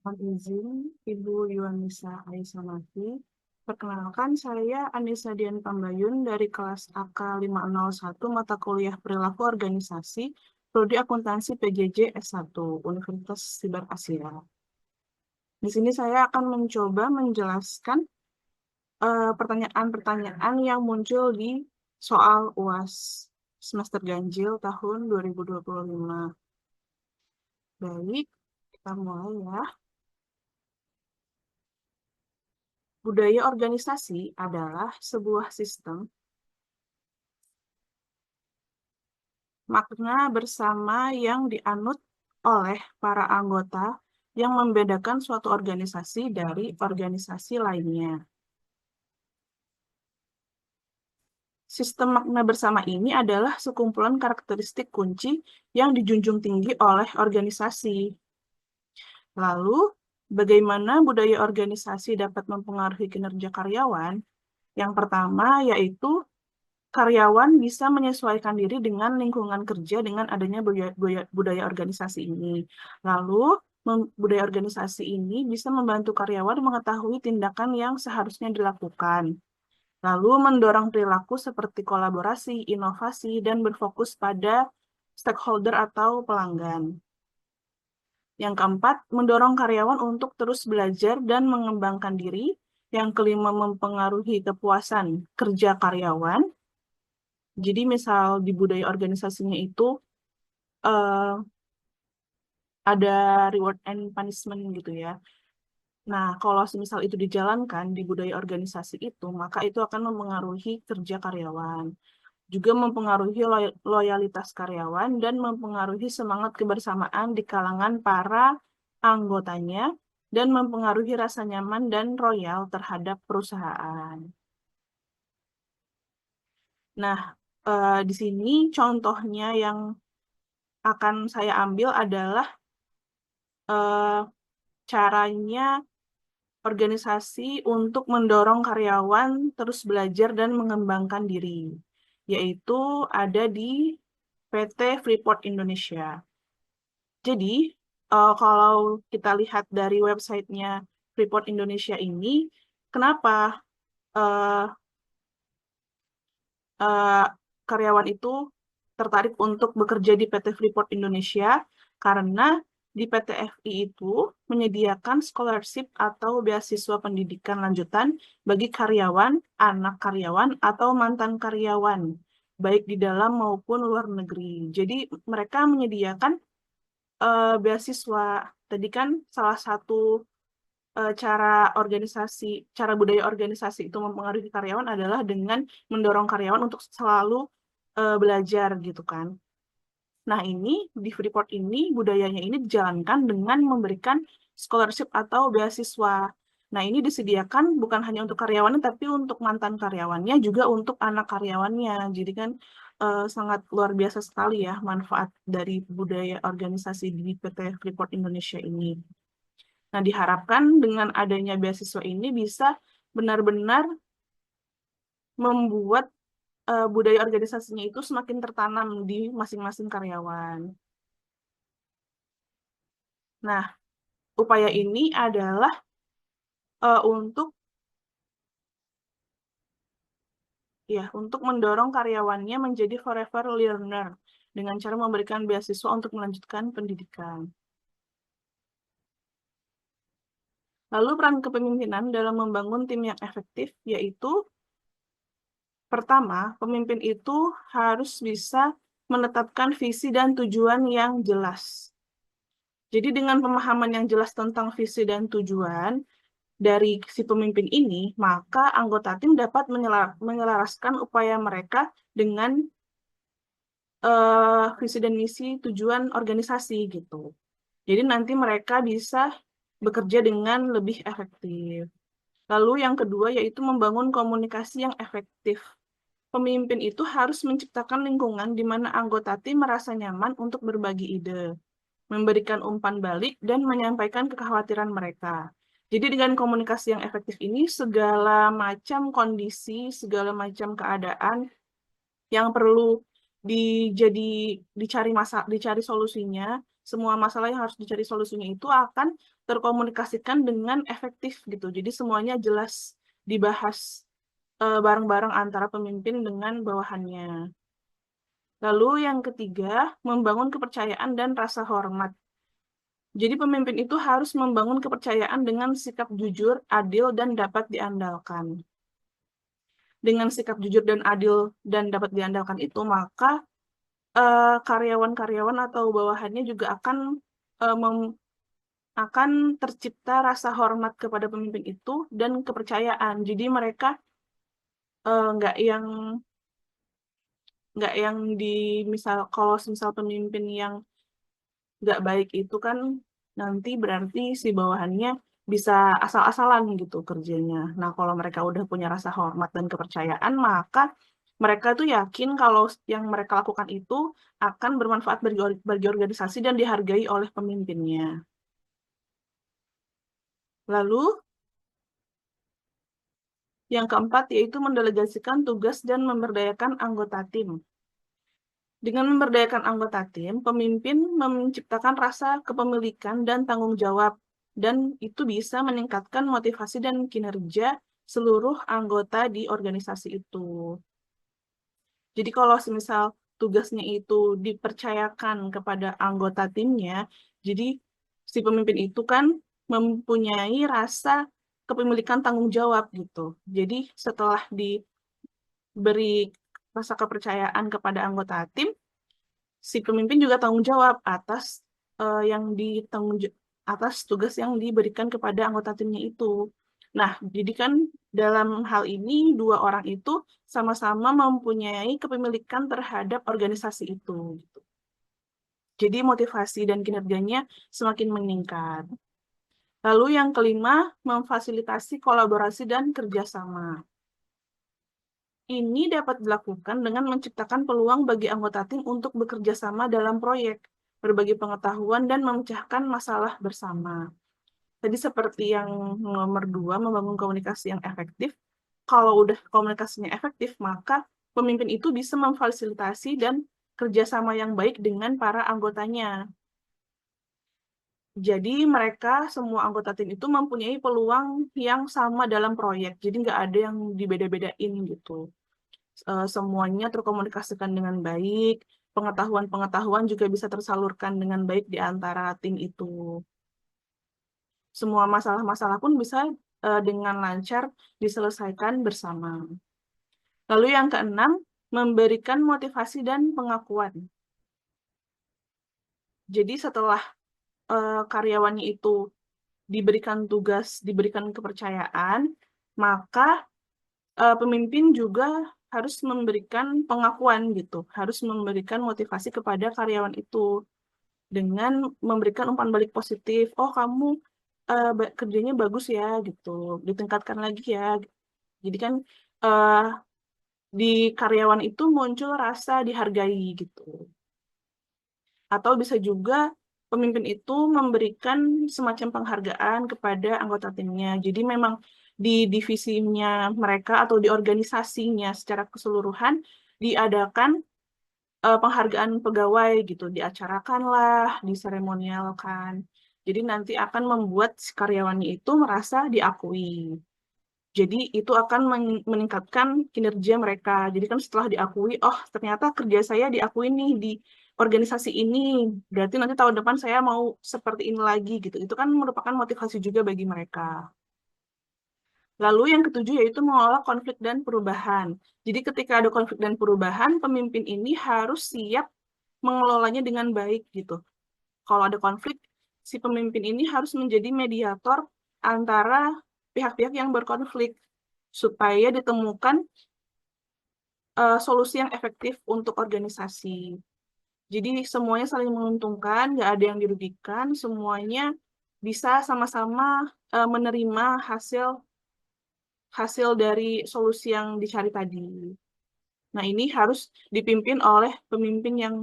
Mohon izin, Ibu Yuanisa Aisyamati. Perkenalkan, saya Anissa Dian Tambayun dari kelas AK 501 mata kuliah Perilaku Organisasi, Prodi Akuntansi PJJ S1, Universitas Sibar Asia. Di sini saya akan mencoba menjelaskan pertanyaan-pertanyaan yang muncul di soal UAS semester ganjil tahun 2025. Baik, kita mulai ya. Budaya organisasi adalah sebuah sistem makna bersama yang dianut oleh para anggota yang membedakan suatu organisasi dari organisasi lainnya. Sistem makna bersama ini adalah sekumpulan karakteristik kunci yang dijunjung tinggi oleh organisasi. Lalu, bagaimana budaya organisasi dapat mempengaruhi kinerja karyawan? Yang pertama yaitu karyawan bisa menyesuaikan diri dengan lingkungan kerja dengan adanya budaya organisasi ini. Lalu, budaya organisasi ini bisa membantu karyawan mengetahui tindakan yang seharusnya dilakukan. Lalu, mendorong perilaku seperti kolaborasi, inovasi, dan berfokus pada stakeholder atau pelanggan. Yang keempat, mendorong karyawan untuk terus belajar dan mengembangkan diri. Yang kelima, mempengaruhi kepuasan kerja karyawan. Jadi misal di budaya organisasinya itu ada reward and punishment gitu ya. Nah, kalau misal itu dijalankan di budaya organisasi itu, maka itu akan mempengaruhi kerja karyawan. Juga mempengaruhi loyalitas karyawan dan mempengaruhi semangat kebersamaan di kalangan para anggotanya dan mempengaruhi rasa nyaman dan royal terhadap perusahaan. Nah, di sini contohnya yang akan saya ambil adalah caranya organisasi untuk mendorong karyawan terus belajar dan mengembangkan diri, yaitu ada di PT Freeport Indonesia. Jadi, kalau kita lihat dari websitenya Freeport Indonesia ini, kenapa uh, karyawan itu tertarik untuk bekerja di PT Freeport Indonesia? Karena di PT FI itu menyediakan scholarship atau beasiswa pendidikan lanjutan bagi karyawan, anak karyawan, atau mantan karyawan, baik di dalam maupun luar negeri. Jadi mereka menyediakan beasiswa. Tadi kan salah satu cara budaya organisasi itu mempengaruhi karyawan adalah dengan mendorong karyawan untuk selalu belajar gitu kan. Nah, ini di Freeport ini budayanya ini dijalankan dengan memberikan scholarship atau beasiswa. Nah, ini disediakan bukan hanya untuk karyawannya, tapi untuk mantan karyawannya, juga untuk anak karyawannya. Jadi kan sangat luar biasa sekali ya manfaat dari budaya organisasi di PT Freeport Indonesia ini. Nah, diharapkan dengan adanya beasiswa ini bisa benar-benar membuat budaya organisasinya itu semakin tertanam di masing-masing karyawan. Nah, upaya ini adalah untuk mendorong karyawannya menjadi forever learner dengan cara memberikan beasiswa untuk melanjutkan pendidikan. Lalu peran kepemimpinan dalam membangun tim yang efektif yaitu pertama, pemimpin itu harus bisa menetapkan visi dan tujuan yang jelas. Jadi dengan pemahaman yang jelas tentang visi dan tujuan dari si pemimpin ini, maka anggota tim dapat menyelaraskan upaya mereka dengan visi dan misi tujuan organisasi gitu. Jadi nanti mereka bisa bekerja dengan lebih efektif. Lalu yang kedua yaitu membangun komunikasi yang efektif. Pemimpin itu harus menciptakan lingkungan di mana anggota tim merasa nyaman untuk berbagi ide, memberikan umpan balik, dan menyampaikan kekhawatiran mereka. Jadi dengan komunikasi yang efektif ini, segala macam kondisi, segala macam keadaan yang perlu dicari solusinya, semua masalah yang harus dicari solusinya itu akan terkomunikasikan dengan efektif gitu. Jadi semuanya jelas dibahas bareng-bareng antara pemimpin dengan bawahannya. Lalu yang ketiga, membangun kepercayaan dan rasa hormat. Jadi pemimpin itu harus membangun kepercayaan dengan sikap jujur, adil, dan dapat diandalkan. Dengan sikap jujur dan adil dan dapat diandalkan itu, maka karyawan-karyawan atau bawahannya juga akan tercipta rasa hormat kepada pemimpin itu dan kepercayaan. Jadi mereka nggak yang di kalau misal pemimpin yang nggak baik itu kan nanti berarti si bawahannya bisa asal-asalan gitu kerjanya. Nah, kalau mereka udah punya rasa hormat dan kepercayaan, maka mereka tuh yakin kalau yang mereka lakukan itu akan bermanfaat bagi organisasi dan dihargai oleh pemimpinnya. Lalu, yang keempat yaitu mendelegasikan tugas dan memberdayakan anggota tim. Dengan memberdayakan anggota tim, pemimpin menciptakan rasa kepemilikan dan tanggung jawab, dan itu bisa meningkatkan motivasi dan kinerja seluruh anggota di organisasi itu. Jadi kalau semisal tugasnya itu dipercayakan kepada anggota timnya, jadi si pemimpin itu kan mempunyai rasa kepemilikan tanggung jawab gitu. Jadi setelah diberi rasa kepercayaan kepada anggota tim, si pemimpin juga tanggung jawab atas atas tugas yang diberikan kepada anggota timnya itu. Nah, jadi kan dalam hal ini dua orang itu sama-sama mempunyai kepemilikan terhadap organisasi itu. Gitu. Jadi motivasi dan kinerjanya semakin meningkat. Lalu yang kelima, memfasilitasi kolaborasi dan kerjasama. Ini dapat dilakukan dengan menciptakan peluang bagi anggota tim untuk bekerja sama dalam proyek, berbagi pengetahuan, dan memecahkan masalah bersama. Tadi seperti yang nomor 2, membangun komunikasi yang efektif. Kalau udah komunikasinya efektif, maka pemimpin itu bisa memfasilitasi dan kerjasama yang baik dengan para anggotanya. Jadi mereka, semua anggota tim itu mempunyai peluang yang sama dalam proyek. Jadi nggak ada yang dibeda-bedain gitu. Semuanya terkomunikasikan dengan baik, pengetahuan-pengetahuan juga bisa tersalurkan dengan baik di antara tim itu. Semua masalah-masalah pun bisa dengan lancar diselesaikan bersama. Lalu yang keenam, memberikan motivasi dan pengakuan. Jadi setelah karyawannya itu diberikan tugas, diberikan kepercayaan, maka pemimpin juga harus memberikan pengakuan gitu, harus memberikan motivasi kepada karyawan itu dengan memberikan umpan balik positif. Oh, kamu kerjanya bagus ya gitu, ditingkatkan lagi ya. Jadi kan uh, di karyawan itu muncul rasa dihargai gitu. Atau bisa juga pemimpin itu memberikan semacam penghargaan kepada anggota timnya. Jadi memang di divisinya mereka atau di organisasinya secara keseluruhan diadakan penghargaan pegawai gitu, diacarakan lah, diseremonialkan. Jadi nanti akan membuat si karyawannya itu merasa diakui. Jadi itu akan meningkatkan kinerja mereka. Jadi kan setelah diakui, oh ternyata kerja saya diakui nih di organisasi ini. Berarti nanti tahun depan saya mau seperti ini lagi gitu. Itu kan merupakan motivasi juga bagi mereka. Lalu yang ketujuh yaitu mengelola konflik dan perubahan. Jadi ketika ada konflik dan perubahan, pemimpin ini harus siap mengelolanya dengan baik gitu. Kalau ada konflik, si pemimpin ini harus menjadi mediator antara pihak-pihak yang berkonflik supaya ditemukan solusi yang efektif untuk organisasi. Jadi semuanya saling menguntungkan, nggak ada yang dirugikan, semuanya bisa sama-sama menerima hasil dari solusi yang dicari tadi. Nah, ini harus dipimpin oleh pemimpin yang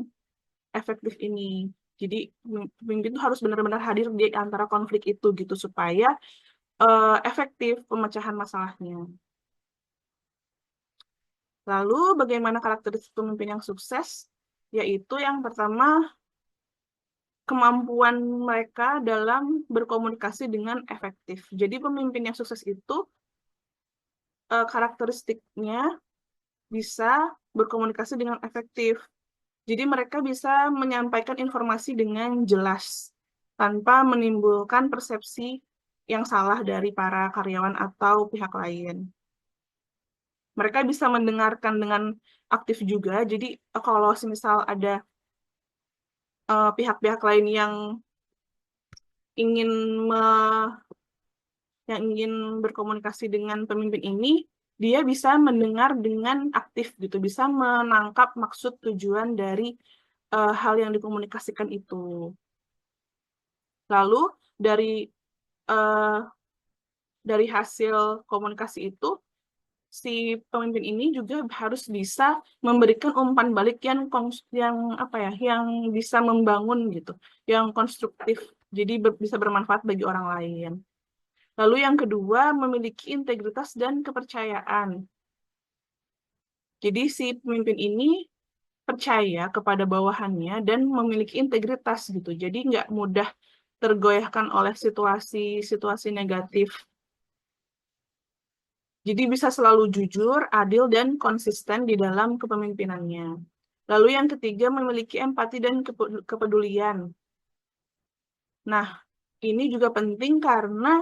efektif ini. Jadi pemimpin itu harus benar-benar hadir di antara konflik itu gitu supaya efektif pemecahan masalahnya. Lalu bagaimana karakteristik pemimpin yang sukses? Yaitu yang pertama, kemampuan mereka dalam berkomunikasi dengan efektif. Jadi pemimpin yang sukses itu karakteristiknya bisa berkomunikasi dengan efektif. Jadi mereka bisa menyampaikan informasi dengan jelas tanpa menimbulkan persepsi yang salah dari para karyawan atau pihak lain. Mereka bisa mendengarkan dengan aktif juga. Jadi kalau misal ada pihak-pihak lain ingin yang ingin berkomunikasi dengan pemimpin ini, dia bisa mendengar dengan aktif gitu, bisa menangkap maksud tujuan dari hal yang dikomunikasikan itu. Lalu dari uh, dari hasil komunikasi itu, si pemimpin ini juga harus bisa memberikan umpan balik yang apa ya, yang bisa membangun gitu, yang konstruktif, jadi bisa bermanfaat bagi orang lain. Lalu yang kedua, memiliki integritas dan kepercayaan. Jadi si pemimpin ini percaya kepada bawahannya dan memiliki integritas gitu. Jadi nggak mudah tergoyahkan oleh situasi-situasi negatif. Jadi bisa selalu jujur, adil, dan konsisten di dalam kepemimpinannya. Lalu yang ketiga, memiliki empati dan kepedulian. Nah, ini juga penting karena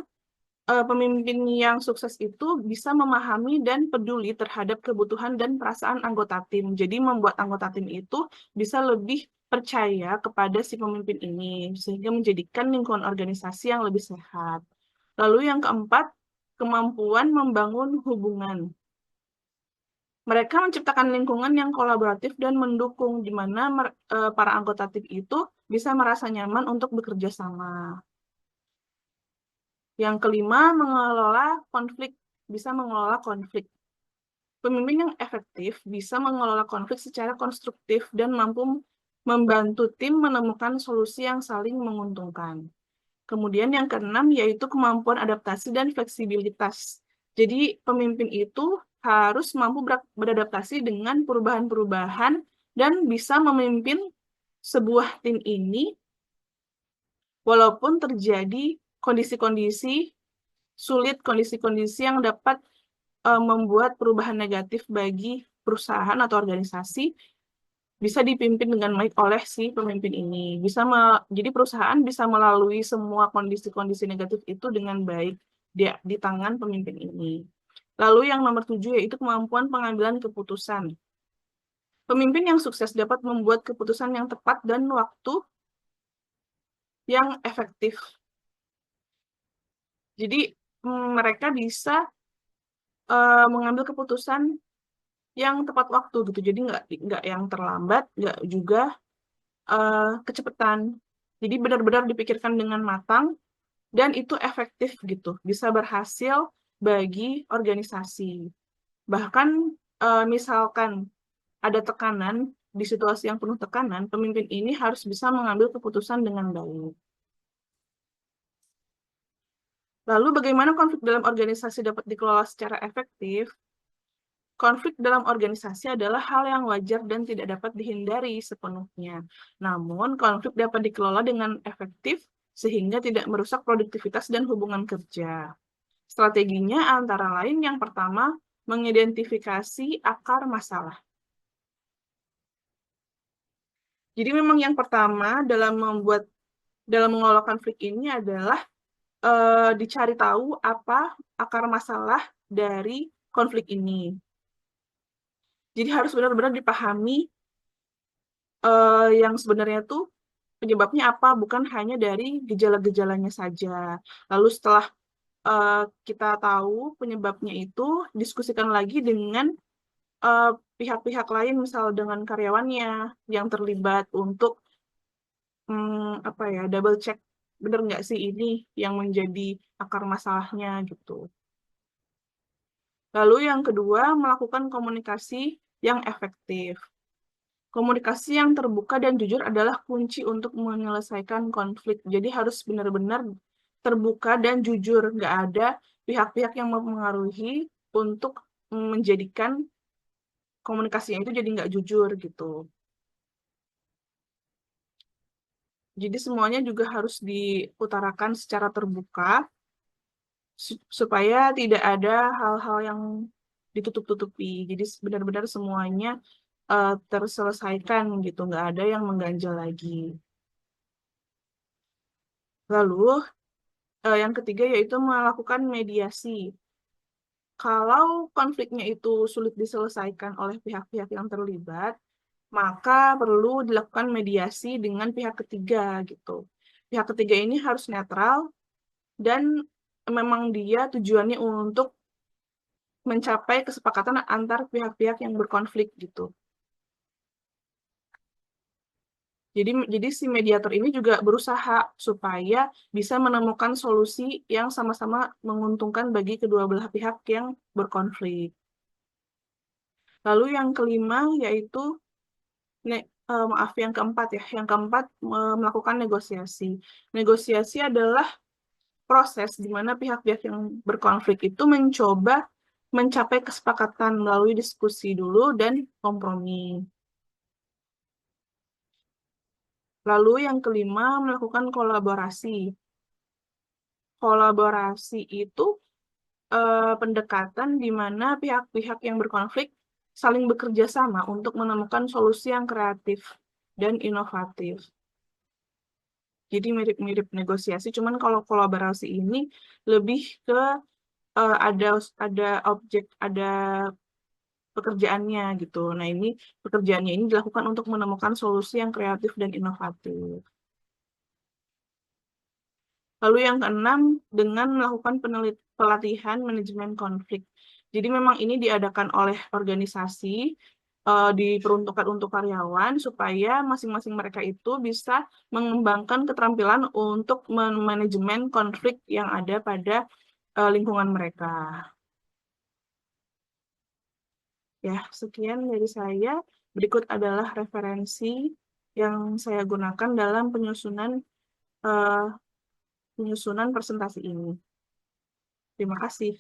pemimpin yang sukses itu bisa memahami dan peduli terhadap kebutuhan dan perasaan anggota tim. Jadi membuat anggota tim itu bisa lebih percaya kepada si pemimpin ini, sehingga menjadikan lingkungan organisasi yang lebih sehat. Lalu yang keempat, kemampuan membangun hubungan. Mereka menciptakan lingkungan yang kolaboratif dan mendukung, di mana para anggota tim itu bisa merasa nyaman untuk bekerja sama. Yang kelima, bisa mengelola konflik. Pemimpin yang efektif bisa mengelola konflik secara konstruktif dan mampu membantu tim menemukan solusi yang saling menguntungkan. Kemudian yang keenam yaitu kemampuan adaptasi dan fleksibilitas. Jadi pemimpin itu harus mampu beradaptasi dengan perubahan-perubahan dan bisa memimpin sebuah tim ini walaupun terjadi kondisi-kondisi sulit, kondisi-kondisi yang dapat membuat perubahan negatif bagi perusahaan atau organisasi, bisa dipimpin dengan baik oleh si pemimpin ini. Jadi perusahaan bisa melalui semua kondisi-kondisi negatif itu dengan baik di tangan pemimpin ini. Lalu yang nomor 7 yaitu kemampuan pengambilan keputusan. Pemimpin yang sukses dapat membuat keputusan yang tepat dan waktu yang efektif. Jadi mereka bisa mengambil keputusan yang tepat waktu gitu. Jadi nggak yang terlambat, nggak juga kecepatan. Jadi benar-benar dipikirkan dengan matang dan itu efektif gitu, bisa berhasil bagi organisasi. Bahkan misalkan ada tekanan di situasi yang penuh tekanan, pemimpin ini harus bisa mengambil keputusan dengan baik. Lalu bagaimana konflik dalam organisasi dapat dikelola secara efektif? Konflik dalam organisasi adalah hal yang wajar dan tidak dapat dihindari sepenuhnya. Namun, konflik dapat dikelola dengan efektif sehingga tidak merusak produktivitas dan hubungan kerja. Strateginya antara lain yang pertama, mengidentifikasi akar masalah. Jadi memang yang pertama dalam mengelola konflik ini adalah dicari tahu apa akar masalah dari konflik ini. Jadi harus benar-benar dipahami yang sebenarnya tuh penyebabnya apa, bukan hanya dari gejala-gejalanya saja. Lalu setelah kita tahu penyebabnya itu, diskusikan lagi dengan pihak-pihak lain, misal dengan karyawannya yang terlibat untuk apa ya, double check benar nggak sih ini yang menjadi akar masalahnya gitu. Lalu yang kedua, melakukan komunikasi yang efektif. Komunikasi yang terbuka dan jujur adalah kunci untuk menyelesaikan konflik. Jadi harus benar-benar terbuka dan jujur. Nggak ada pihak-pihak yang mempengaruhi untuk menjadikan komunikasinya itu jadi nggak jujur gitu. Jadi semuanya juga harus diutarakan secara terbuka supaya tidak ada hal-hal yang ditutup-tutupi. Jadi benar-benar semuanya terselesaikan gitu, nggak ada yang mengganjal lagi. Lalu yang ketiga yaitu melakukan mediasi. Kalau konfliknya itu sulit diselesaikan oleh pihak-pihak yang terlibat, maka perlu dilakukan mediasi dengan pihak ketiga gitu. Pihak ketiga ini harus netral dan memang dia tujuannya untuk mencapai kesepakatan antar pihak-pihak yang berkonflik gitu. Jadi si mediator ini juga berusaha supaya bisa menemukan solusi yang sama-sama menguntungkan bagi kedua belah pihak yang berkonflik. Lalu yang kelima yaitu maaf yang keempat ya. Yang keempat melakukan negosiasi. Negosiasi adalah proses di mana pihak-pihak yang berkonflik itu mencoba mencapai kesepakatan melalui diskusi dulu dan kompromi. Lalu yang kelima, melakukan kolaborasi. Kolaborasi itu pendekatan di mana pihak-pihak yang berkonflik saling bekerja sama untuk menemukan solusi yang kreatif dan inovatif. Jadi mirip-mirip negosiasi, cuman kalau kolaborasi ini lebih ke ada objek, ada pekerjaannya gitu. Nah, ini pekerjaannya ini dilakukan untuk menemukan solusi yang kreatif dan inovatif. Lalu yang keenam, dengan melakukan pelatihan manajemen konflik. Jadi memang ini diadakan oleh organisasi, diperuntukkan untuk karyawan, supaya masing-masing mereka itu bisa mengembangkan keterampilan untuk manajemen konflik yang ada pada lingkungan mereka. Ya, sekian dari saya. Berikut adalah referensi yang saya gunakan dalam penyusunan presentasi ini. Terima kasih.